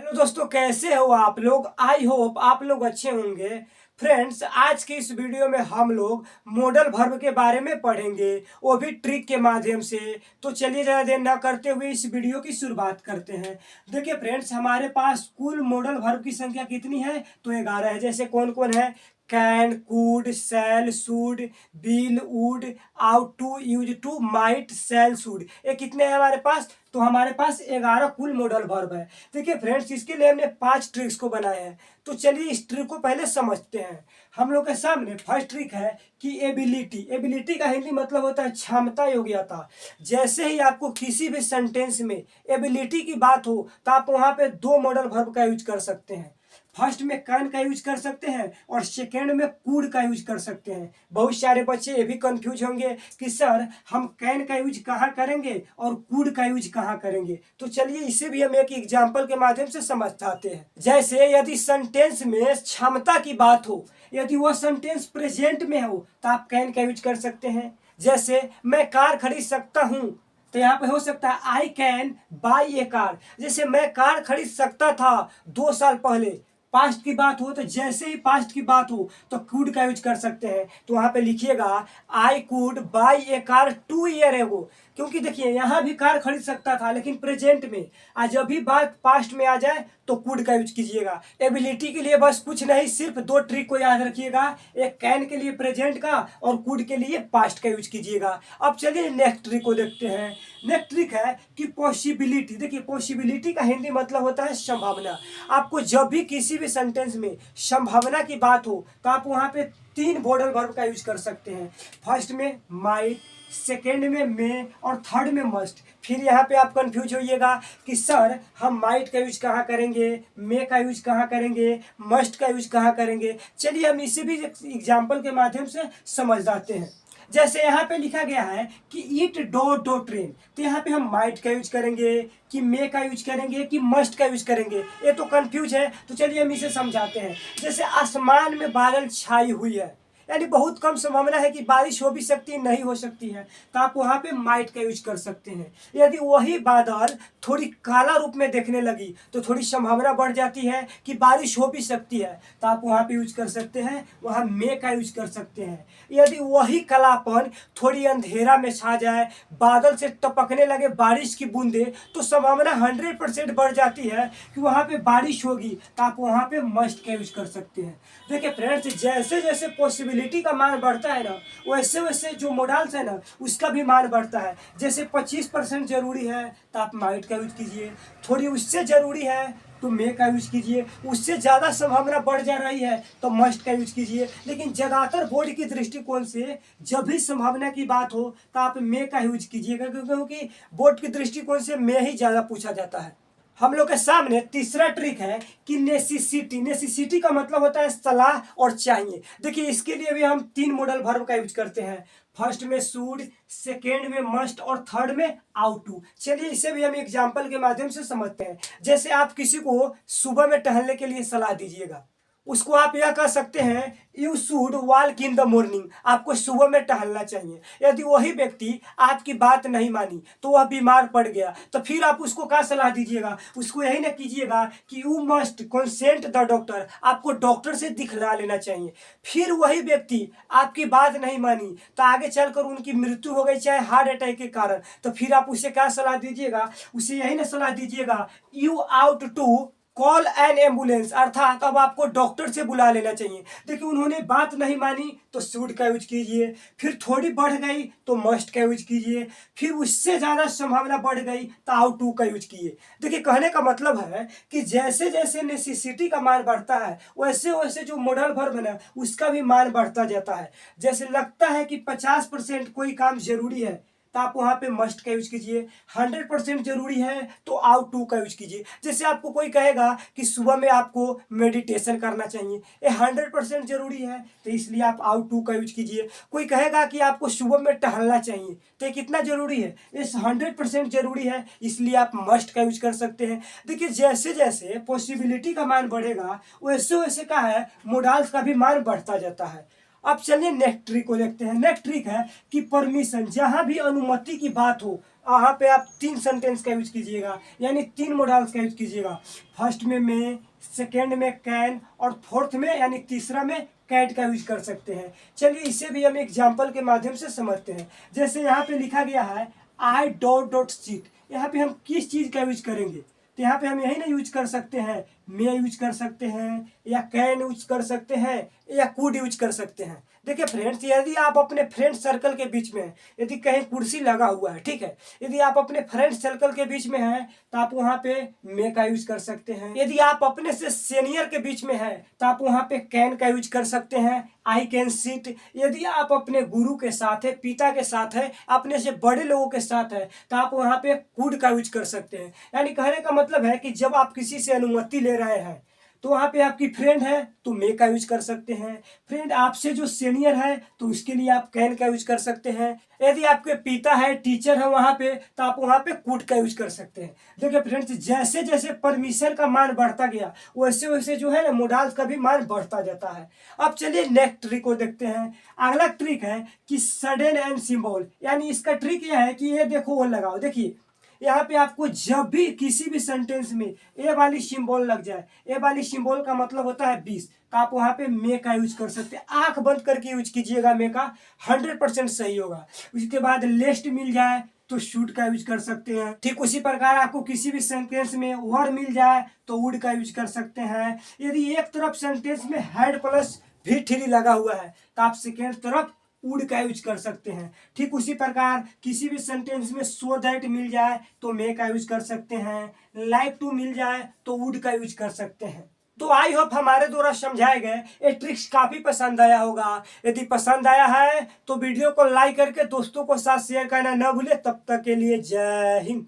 Hello दोस्तों, कैसे हो आप लोग। आई होप आप लोग अच्छे होंगे। फ्रेंड्स, आज के इस वीडियो में हम लोग मॉडल वर्ब के बारे में पढ़ेंगे, वो भी ट्रिक के माध्यम से। तो चलिए ज़्यादा देर ना करते हुए इस वीडियो की शुरुआत करते हैं। देखिए फ्रेंड्स, हमारे पास कुल मॉडल वर्ब की संख्या कितनी है तो 11 है। जैसे कौन कौन है? Can, could, shall, should, will, would, ought to, used to, might, shall, should. ये कितने हैं हमारे पास? तो हमारे पास 11 कुल मॉडल वर्ब है। देखिए फ्रेंड्स, इसके लिए हमने 5 ट्रिक्स को बनाए हैं। तो चलिए इस ट्रिक को पहले समझते हैं। हम लोग के सामने फर्स्ट ट्रिक है कि एबिलिटी। एबिलिटी का हिंदी मतलब होता है क्षमता, योग्यता। जैसे ही आपको किसी भी सेंटेंस में एबिलिटी की बात हो तो आप वहां पे 2 मॉडल वर्ब का यूज कर सकते हैं। फर्स्ट में कैन का यूज कर सकते हैं और सेकेंड में कुड का यूज कर सकते हैं। बहुत सारे बच्चे ये भी कंफ्यूज होंगे कि सर हम कैन का यूज कहाँ करेंगे और कुड का यूज कहाँ करेंगे। तो चलिए इसे भी हम एक एग्जाम्पल के माध्यम से समझाते हैं। जैसे यदि सेंटेंस में क्षमता की बात हो, यदि वह सेंटेंस प्रेजेंट में हो तो आप कैन का यूज कर सकते हैं। जैसे मैं कार खरीद सकता हूँ, तो यहाँ पे हो सकता है I can buy A car. जैसे मैं कार खरीद सकता था 2 साल पहले। पास्ट की बात हो तो जैसे ही पास्ट की बात हो तो कुड का यूज कर सकते हैं। तो वहां पे लिखिएगा I could by A car 2 year ago. क्योंकि देखिए यहाँ भी कार खरीद सकता था लेकिन प्रेजेंट में, आज जब भी बात पास्ट में आ जाए तो कुड का यूज कीजिएगा। एबिलिटी के लिए बस कुछ नहीं, सिर्फ 2 ट्रिक को याद रखिएगा। एक कैन के लिए प्रेजेंट का और कुड के लिए पास्ट का यूज कीजिएगा। अब चलिए नेक्स्ट ट्रिक को देखते हैं। नेक्स्ट ट्रिक है कि पॉसिबिलिटी। देखिए पॉसिबिलिटी का हिंदी मतलब होता है संभावना। आपको जब भी किसी भी सेंटेंस में संभावना की बात हो तो आप वहां पे 3 मॉडल वर्ब का यूज कर सकते हैं। फर्स्ट में माइट, सेकेंड में मे और थर्ड में मस्ट। फिर यहाँ पे आप कंफ्यूज होइएगा कि सर हम माइट का यूज कहाँ करेंगे, मे का यूज कहाँ करेंगे, मस्ट का यूज कहाँ करेंगे। चलिए हम इसे भी एग्जाम्पल के माध्यम से समझ जाते हैं। जैसे यहाँ पे लिखा गया है कि ईट डो डो ट्रेन, तो यहाँ पे हम माइट का यूज करेंगे कि मे का यूज करेंगे कि मस्ट का यूज करेंगे, ये तो कंफ्यूज है। तो चलिए हम इसे समझाते हैं। जैसे आसमान में बादल छाई हुई है, यानी बहुत कम संभावना है कि बारिश हो भी सकती है, नहीं हो सकती है, तो आप वहां पे माइट का यूज कर सकते हैं। यदि वही बादल थोड़ी काला रूप में देखने लगी तो थोड़ी संभावना बढ़ जाती है कि बारिश हो भी सकती है, तो आप वहां पे यूज कर सकते हैं, वहां मे का यूज कर सकते हैं। यदि वही कालापन थोड़ी अंधेरा में छा जाए, बादल से टपकने लगे बारिश की बूंदे, तो संभावना 100% बढ़ जाती है कि वहां पे बारिश होगी, तो आप वहां पे मस्ट का यूज कर सकते हैं। देखिए फ्रेंड्स, जैसे जैसे पॉसिबिलिटी का मान बढ़ता है ना, वैसे वैसे जो मॉडल्स है ना उसका भी मान बढ़ता है। जैसे 25% जरूरी है तो आप माइट का यूज कीजिए, थोड़ी उससे जरूरी है तो मे का यूज कीजिए, उससे ज़्यादा संभावना बढ़ जा रही है तो मस्ट का यूज कीजिए। लेकिन ज़्यादातर बोर्ड की दृष्टिकोण से जब भी संभावना की बात हो तो आप मे का यूज कीजिएगा, क्योंकि बोर्ड की दृष्टिकोण से मे ही ज़्यादा पूछा जाता है। हम लोग के सामने तीसरा ट्रिक है कि नेसेसिटी। नेसेसिटी का मतलब होता है सलाह और चाहिए। देखिए इसके लिए भी हम 3 मॉडल वर्ब का यूज करते हैं। फर्स्ट में शुड, सेकेंड में मस्ट और थर्ड में आउट टू। चलिए इसे भी हम एग्जाम्पल के माध्यम से समझते हैं। जैसे आप किसी को सुबह में टहलने के लिए सलाह दीजिएगा, उसको आप यह कह सकते हैं you should walk in the morning. आपको सुबह में टहलना चाहिए। यदि वही व्यक्ति आपकी बात नहीं मानी तो वह बीमार पड़ गया, तो फिर आप उसको क्या सलाह दीजिएगा? उसको यही ना कीजिएगा कि you must consult the doctor, आपको डॉक्टर से दिखला लेना चाहिए। फिर वही व्यक्ति आपकी बात नहीं मानी तो आगे चलकर उनकी मृत्यु हो गई, चाहे हार्ट अटैक के कारण, तो फिर आप उसे क्या सलाह दीजिएगा? उसे यही ना सलाह दीजिएगा you ought to call an ambulance, अर्थात अब आपको डॉक्टर से बुला लेना चाहिए। देखिए उन्होंने बात नहीं मानी तो शुड का यूज कीजिए, फिर थोड़ी बढ़ गई तो मस्ट का यूज कीजिए, फिर उससे ज़्यादा संभावना बढ़ गई तो आउट टू का यूज कीजिए। देखिए कहने का मतलब है कि जैसे जैसे नेसेसिटी का मान बढ़ता है वैसे वैसे जो मॉडल वर्ब है ना उसका भी मान बढ़ता जाता है। जैसे लगता है कि 50% कोई काम जरूरी है तो आप वहां पे मस्ट का यूज कीजिए, 100% जरूरी है तो आउट टू का यूज कीजिए। जैसे आपको कोई कहेगा कि सुबह में आपको मेडिटेशन करना चाहिए, ये 100% जरूरी है तो इसलिए आप आउट टू का यूज कीजिए। कोई कहेगा कि आपको सुबह में टहलना चाहिए, तो ये कितना जरूरी है? ये 100% जरूरी है, इसलिए आप मस्ट का यूज कर सकते हैं। देखिए जैसे जैसे पॉसिबिलिटी का मान बढ़ेगा वैसे वैसे क्या है, मोडाल्स का भी मान बढ़ता जाता है। अब चलिए नेक्स्ट ट्रिक को देखते हैं। नेक्स्ट ट्रिक है कि परमिशन, जहाँ भी अनुमति की बात हो वहाँ पे आप 3 सेंटेंस का यूज कीजिएगा, यानी 3 मॉडल्स का यूज कीजिएगा। फर्स्ट में मे, सेकेंड में कैन और फोर्थ में यानी तीसरा में कैट का यूज कर सकते हैं। चलिए इसे भी हम एग्जाम्पल के माध्यम से समझते हैं। जैसे यहाँ पे लिखा गया है आई डॉट डॉट सीट, यहाँ पे हम किस चीज़ का यूज करेंगे? तो यहाँ पे हम यही ना यूज कर सकते हैं, मे यूज कर सकते हैं या कैन यूज कर सकते हैं या कुड यूज कर सकते हैं। देखिए फ्रेंड्स, यदि आप अपने फ्रेंड सर्कल के बीच में, यदि कहीं कुर्सी लगा हुआ है, ठीक है, यदि आप अपने फ्रेंड सर्कल के बीच में हैं तो आप वहाँ पे मे का यूज कर सकते हैं। यदि आप अपने से सीनियर के बीच में हैं तो आप वहाँ पे कैन का यूज कर सकते हैं, आई कैन सिट। यदि आप अपने गुरु के साथ है, पिता के साथ है, अपने से बड़े लोगों के साथ है तो आप वहाँ पे कुड का यूज कर सकते हैं। यानी कहने का मतलब है कि जब आप किसी से अनुमति ले रहे हैं तो वहाँ पे आपकी फ्रेंड है तो मे का यूज कर सकते हैं। फ्रेंड आपसे जो सीनियर है तो उसके लिए आप कैन का यूज कर सकते हैं। यदि आपके पिता है, टीचर है वहाँ पे, तो आप वहाँ पे कुड का यूज कर सकते हैं। देखिए फ्रेंड्स, जैसे जैसे परमिशन का मान बढ़ता गया वैसे वैसे जो है ना मोडाल्स का भी मान बढ़ता जाता है। अब चलिए नेक्स्ट ट्रिक को देखते हैं। अगला ट्रिक है कि सडन एंड सिंबल, यानी इसका ट्रिक यह है कि ये देखो वो लगाओ। देखिए यहाँ पे आपको जब भी किसी भी सेंटेंस में ए वाली सिंबल लग जाए, ए वाली सिंबल का मतलब होता है 20, तो आप वहाँ पे मे का यूज कर सकते हैं। आंख बंद करके यूज कीजिएगा, मे का 100% सही होगा। उसके बाद लेस्ट मिल जाए तो शूट का यूज कर सकते हैं। ठीक उसी प्रकार आपको किसी भी सेंटेंस में वर मिल जाए तो वुड का यूज कर सकते हैं। यदि एक तरफ सेंटेंस में हैड प्लस भी थ्री लगा हुआ है तो आप सेकेंड तरफ वुड का यूज कर सकते हैं। ठीक उसी प्रकार किसी भी सेंटेंस में सो दैट मिल जाए तो मे का यूज कर सकते हैं, लाइक टू मिल जाए तो वुड का यूज कर सकते हैं। तो आई होप हमारे द्वारा समझाए गए ये ट्रिक्स काफी पसंद आया होगा। यदि पसंद आया है तो वीडियो को लाइक करके दोस्तों को साथ शेयर करना न भूले। तब तक के लिए जय हिंद।